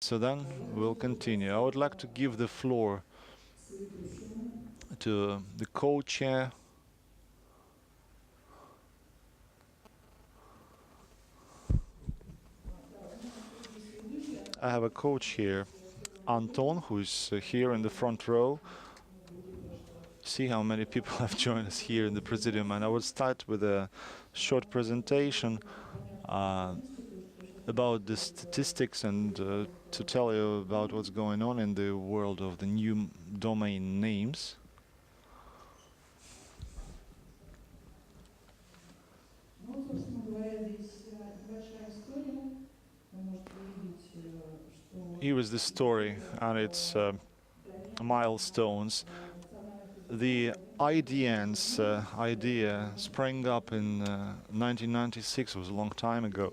So then we'll continue. I would like to give the floor to the co-chair. I have a coach here, Anton, who's here in the front row. See how many people have joined us here in the Presidium, and I will start with a short presentation about the statistics and to tell you about what's going on in the world of the new domain names. Here is the story and its milestones. The IDN's idea sprang up in 1996, it was a long time ago,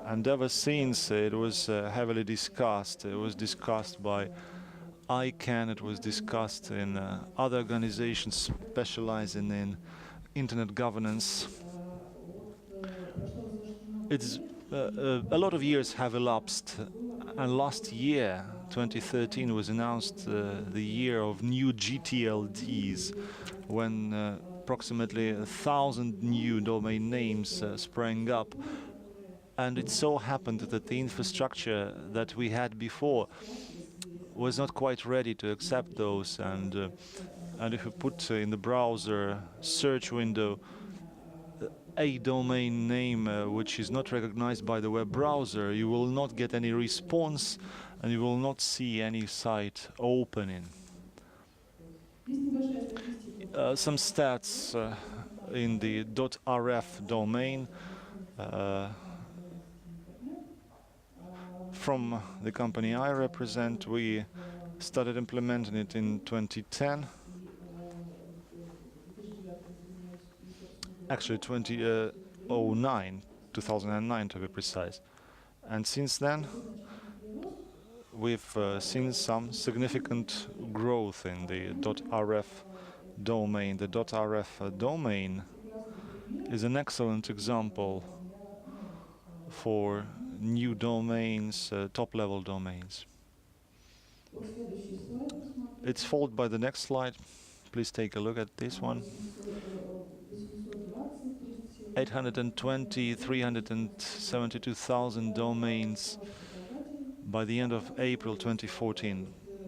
and ever since it was heavily discussed. It was discussed by ICANN, it was discussed in other organizations specializing in internet governance. It's a lot of years have elapsed, and last year, 2013, was announced the year of new gTLDs, when approximately 1,000 new domain names sprang up. And it so happened that the infrastructure that we had before was not quite ready to accept those. And if you put in the browser search window a domain name which is not recognized by the web browser, you will not get any response and you will not see any site opening. Some stats in the .rf domain from the company I represent. We started implementing it in 2010. Actually 2009 to be precise. And since then, we've seen some significant growth in the .rf domain. The .rf domain is an excellent example for new domains, top-level domains. It's followed by the next slide. Please take a look at this one. 820, 372,000 domains by the end of April 2014.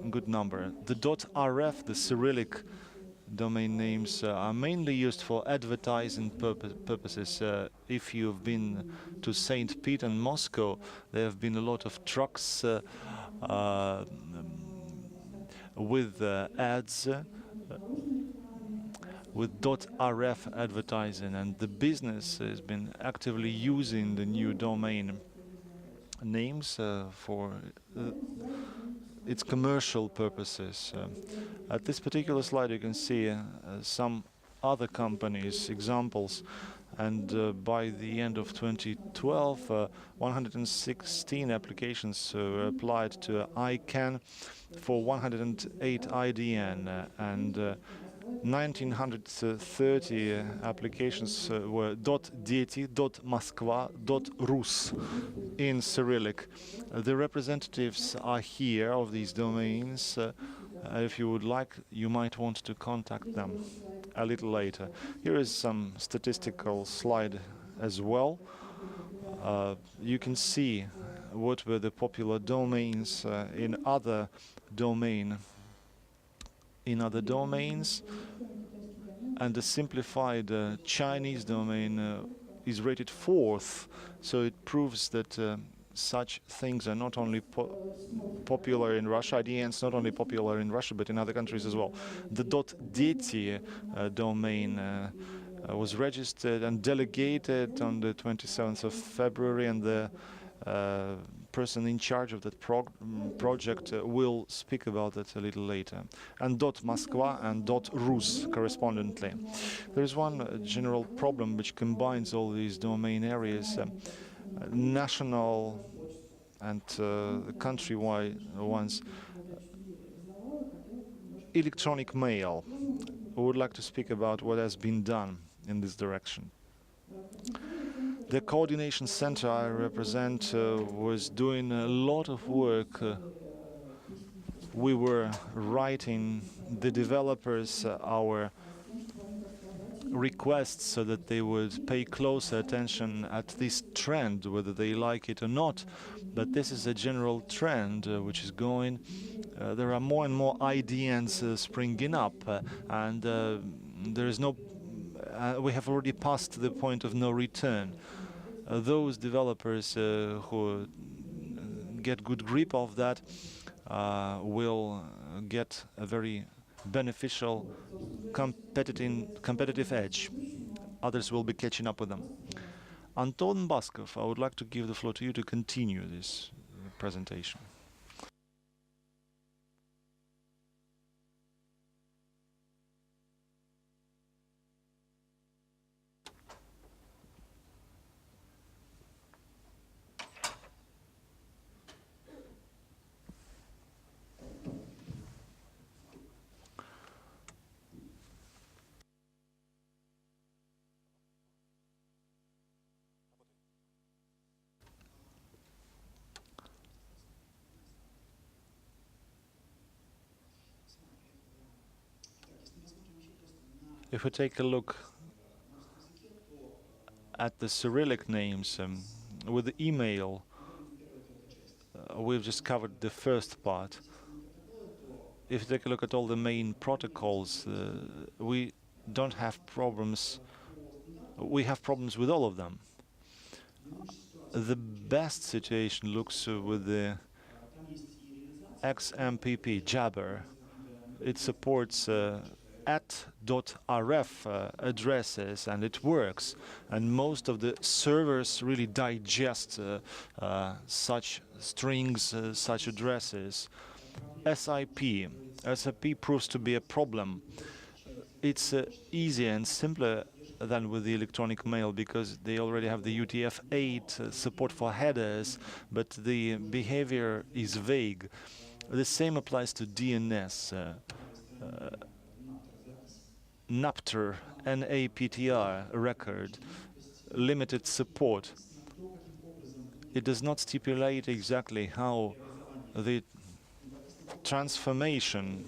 Good number. The .rf, the Cyrillic domain names, are mainly used for advertising purposes. If you've been to St. Pete and Moscow, there have been a lot of trucks with ads with .rf advertising, and the business has been actively using the new domain names for its commercial purposes. At this particular slide you can see some other companies, examples, and by the end of 2012 116 applications were applied to ICANN for 108 IDN, and 1930 applications were .deti, .moskva, .rus in Cyrillic. The representatives are here of these domains. If you would like, you might want to contact them a little later. Here is some statistical slide as well. You can see what were the popular domains in other domains, and the simplified Chinese domain is rated 4th, so it proves that such things are not only popular in Russia. IDN's not only popular in Russia, but in other countries as well. The .deti domain was registered and delegated on the 27th of February, and the person in charge of that project will speak about it a little later. And .moskva and .rus correspondingly. There is one general problem which combines all these domain areas, national and country-wide ones. Electronic mail. We would like to speak about what has been done in this direction. The coordination center I represent was doing a lot of work. We were writing the developers our requests so that they would pay closer attention at this trend, whether they like it or not. But this is a general trend which is going. There are more and more IDNs springing up, and there is no. We have already passed the point of no return. Those developers who get good grip of that will get a very beneficial competitive edge. Others will be catching up with them. Anton Baskov, I would like to give the floor to you to continue this presentation. If we take a look at the Cyrillic names with the email, we've just covered the first part. If you take a look at all the main protocols, we don't have problems. We have problems with all of them. The best situation looks with the XMPP Jabber. It supports @.rf addresses, and it works. And most of the servers really digest such strings, such addresses. SIP proves to be a problem. It's easier and simpler than with the electronic mail because they already have the UTF-8 support for headers, but the behavior is vague. The same applies to DNS. NAPTR, NAPTR record, limited support. It does not stipulate exactly how the transformation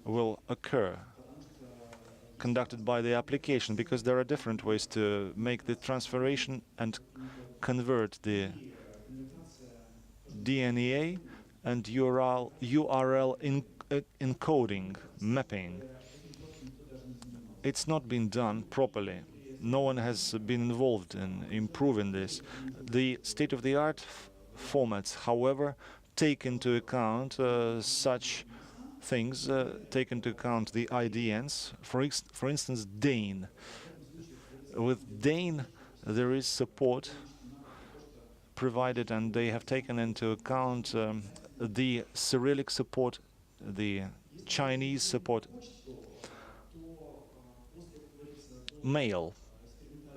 will occur, conducted by the application, because there are different ways to make the transformation and convert the DNEA and URL encoding, mapping. It's not been done properly. No one has been involved in improving this. The state-of-the-art formats, however, take into account such things, take into account the IDNs. For instance, Dane. With Dane, there is support provided, and they have taken into account the Cyrillic support, the Chinese support. Mail.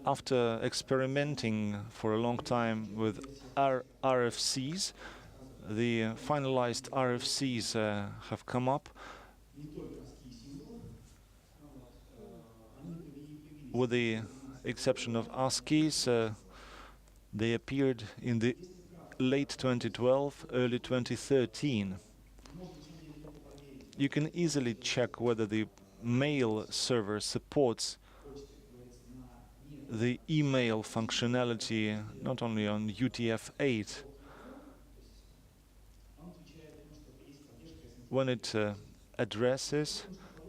After experimenting for a long time with RFCs, the finalized RFCs have come up. With the exception of ASCIIs, they appeared in the late 2012, early 2013. You can easily check whether the mail server supports the email functionality not only on UTF-8. When it addresses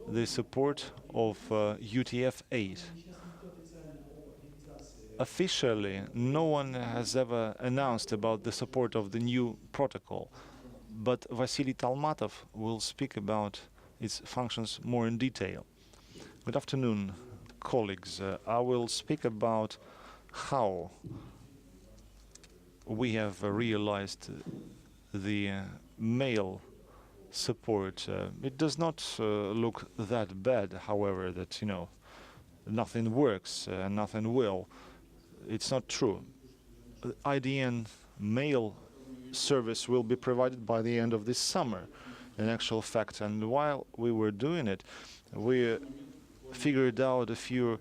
the support of UTF-8. Officially, no one has ever announced about the support of the new protocol, but Vasily Talmatov will speak about its functions more in detail. Good afternoon, colleagues. I will speak about how we have realized the mail support. It does not look that bad, however, that, you know, nothing works and nothing will. It's not true. IDN mail service will be provided by the end of this summer, in actual fact. And while we were doing it, we figured out a few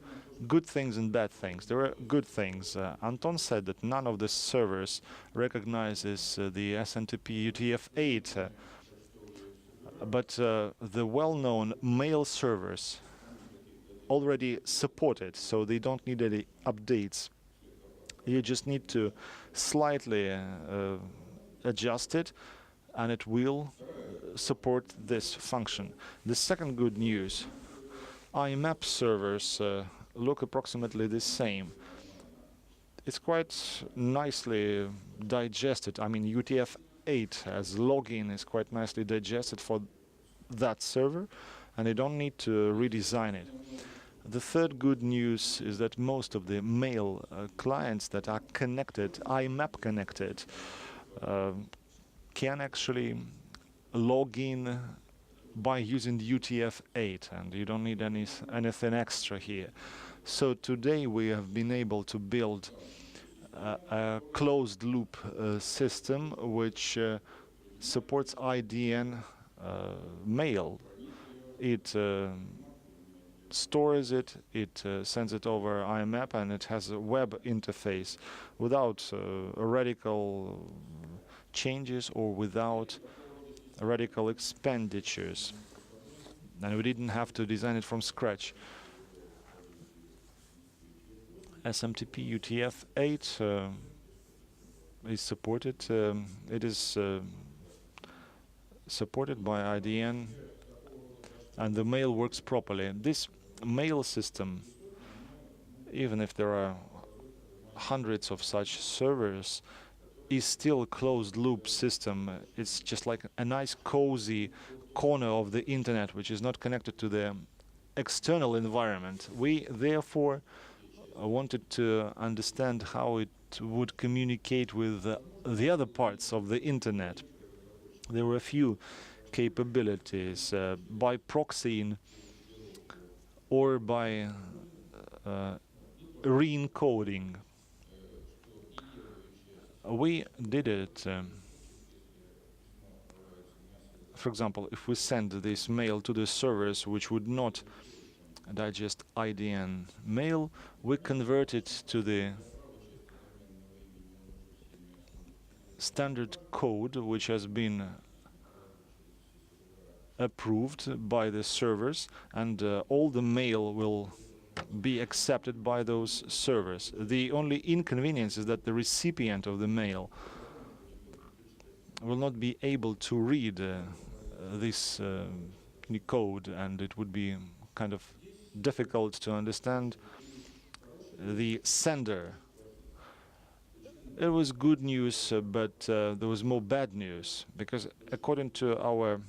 good things and bad things. There are good things. Anton said that none of the servers recognizes the SMTP UTF-8, but the well-known mail servers already support it, so they don't need any updates. You just need to slightly adjust it, and it will support this function. The second good news, IMAP servers look approximately the same. It's quite nicely digested. I mean, UTF-8 as login is quite nicely digested for that server, and they don't need to redesign it. The third good news is that most of the mail clients that are connected, IMAP connected, can actually log in by using UTF-8, and you don't need anything extra here. So today we have been able to build a closed loop system which supports IDN mail. It stores it, it sends it over IMAP, and it has a web interface without radical changes or without radical expenditures. And we didn't have to design it from scratch. SMTP UTF-8 is supported. It is supported by IDN, and the mail works properly. This mail system, even if there are hundreds of such servers, is still a closed loop system. It's just like a nice cozy corner of the internet which is not connected to the external environment. We therefore wanted to understand how it would communicate with the other parts of the internet. There were a few capabilities by proxying or by re-encoding. We did it, for example, if we send this mail to the servers which would not digest IDN mail, we convert it to the standard code which has been approved by the servers, and all the mail will be accepted by those servers. The only inconvenience is that the recipient of the mail will not be able to read this code, and it would be kind of difficult to understand the sender. It was good news, but there was more bad news, because according to our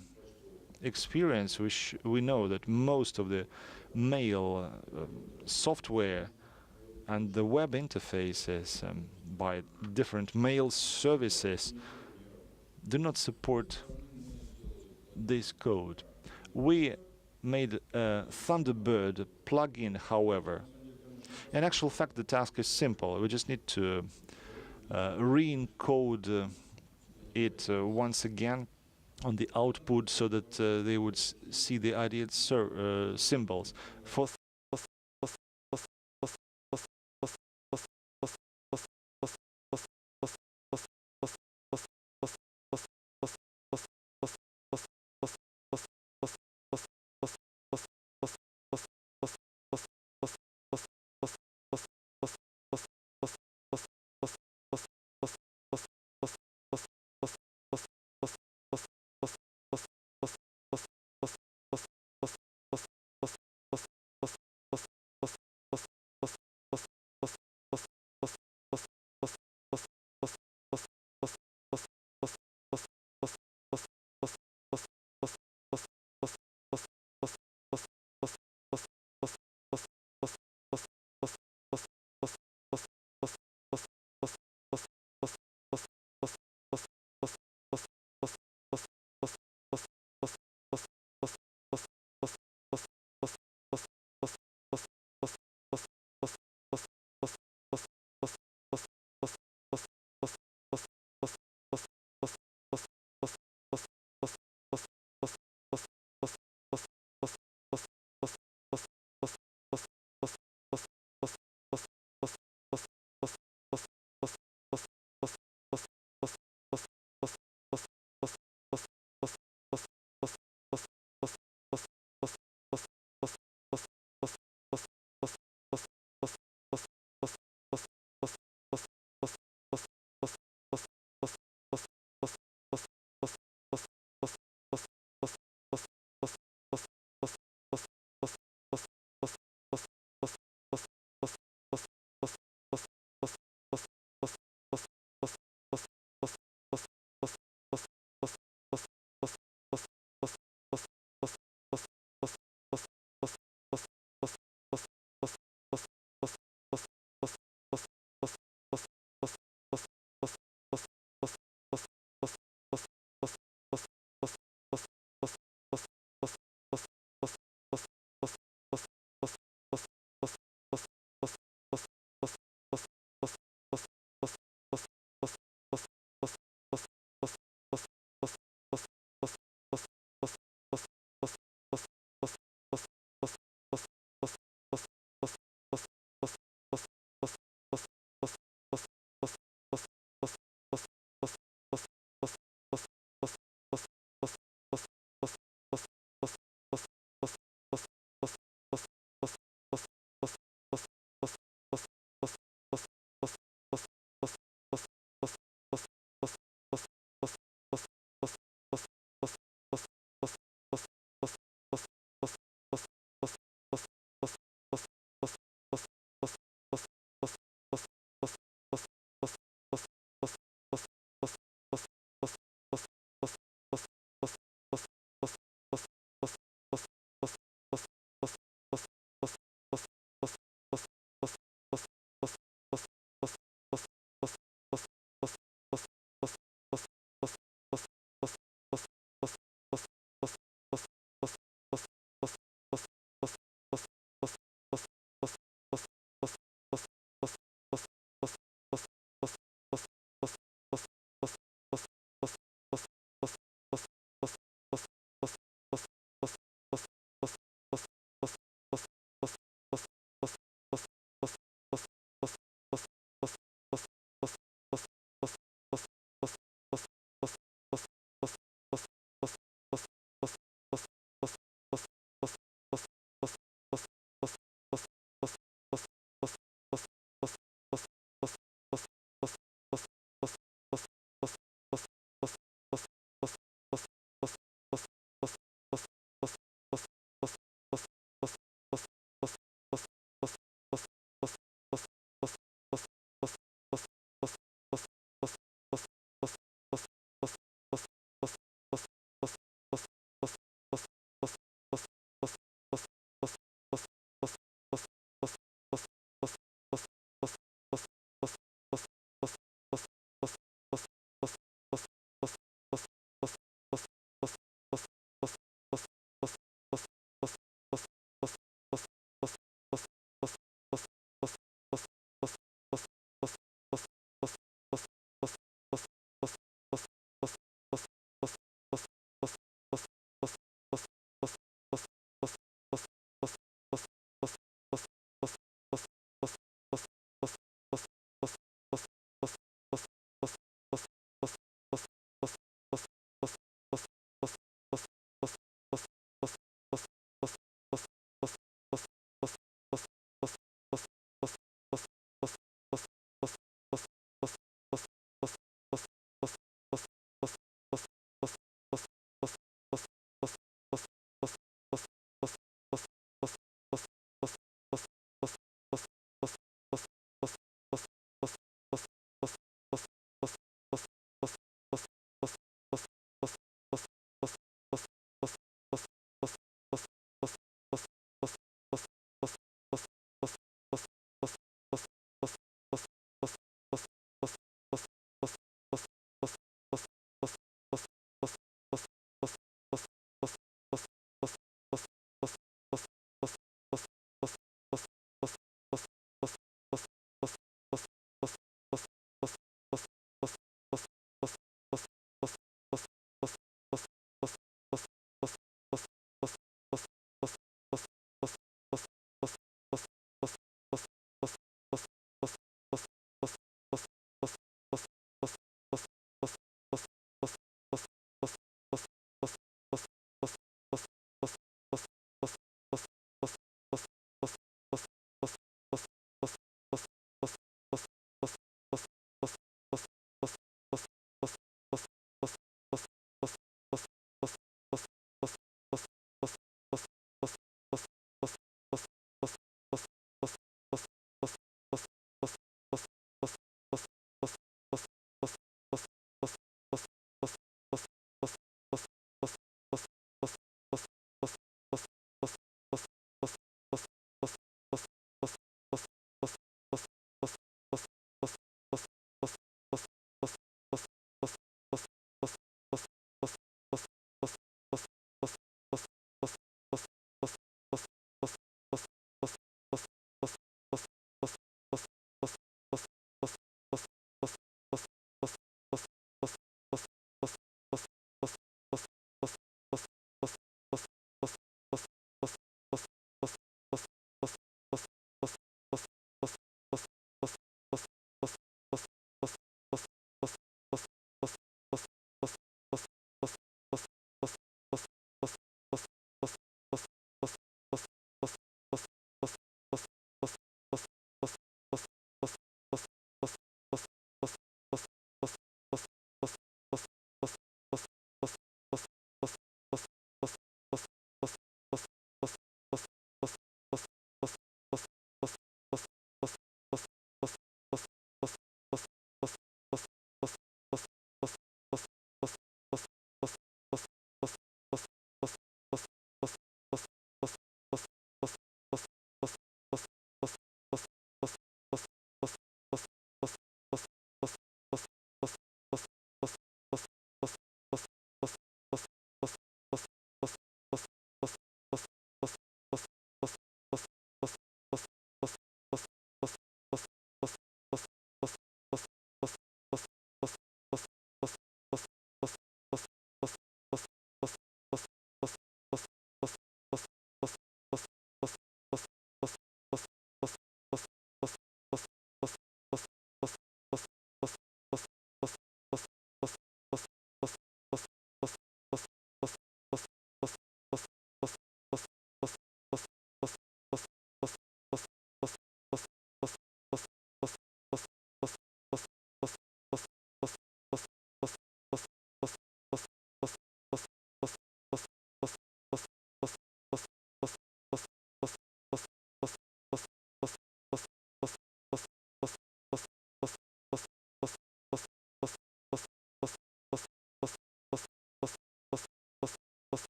experience, we know that most of the mail software and the web interfaces by different mail services do not support this code. We made a Thunderbird plugin, however. In actual fact, the task is simple. We just need to re-encode it once again on the output so that they would see the IDN symbols. For